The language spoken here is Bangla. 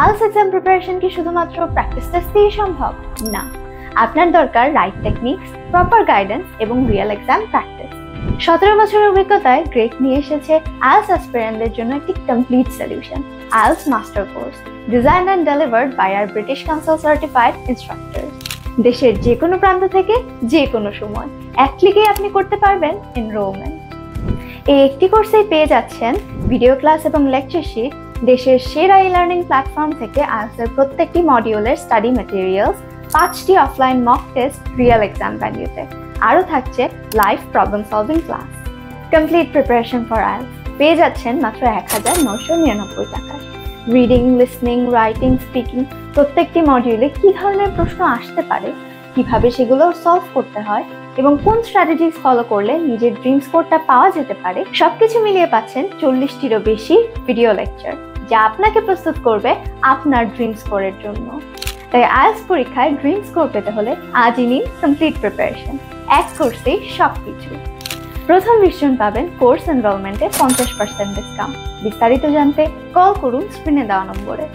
IELTS এক্সাম প্রিপারেশন কি শুধুমাত্র প্র্যাকটিস টেস্ট দিয়ে সম্ভব? না, আপনার দরকার রাইট টেকনিক্স, প্রপার গাইডেন্স এবং রিয়েল এক্সাম প্র্যাকটিস। 17 বছরের অভিজ্ঞতায় গ্রেক নিয়ে এসেছে IELTS অ্যাসপিরেন্টদের জন্য একটি complete solution, IELTS master course, design and delivered by our British Council certified instructors. দেশের যে কোনো প্রান্ত থেকে যে কোনো সময় এক ক্লিকেই আপনি করতে পারবেন এনরোলমেন্ট। এই একটি কোর্সেই পেয়ে যাচ্ছেন ভিডিও ক্লাস এবং লেকচার শিট, দেশের সেরা ই-লার্নিং প্ল্যাটফর্ম থেকে IELTS এর প্রত্যেকটি মডিউলের স্টাডি ম্যাটেরিয়ালস, 5টি offline mock test real exam ভ্যান্যুতে, আরও থাকছে live problem solving class. Complete preparation for IELTS পেয়ে যাচ্ছেন মাত্র 1999 টাকায়। রিডিং, লিসনিং, রাইটিং, স্পিকিং প্রত্যেকটি মডিউলে কী ধরনের প্রশ্ন আসতে পারে, কিভাবে সেগুলো সলভ করতে হয় এবং কোন স্ট্র্যাটেজিস ফলো করলে নিজের ড্রিম স্কোরটা পাওয়া যেতে পারে, সবকিছু মিলিয়ে পাচ্ছেন 40টিরও বেশি ভিডিও লেকচার, যা আপনাকে প্রস্তুত করবে আপনার ড্রিম স্কোরের জন্য। তাই IELTS পরীক্ষায় ড্রিম স্কোর পেতে হলে আজই নিন কমপ্লিট প্রিপারেশন, এক কোর্সেই সবকিছু। প্রথম রিভিশন পাবেন কোর্স এনরোলমেন্টে 50% ডিসকাউন্ট। বিস্তারিত জানতে কল করুন স্ক্রিনে দেওয়া নম্বরে।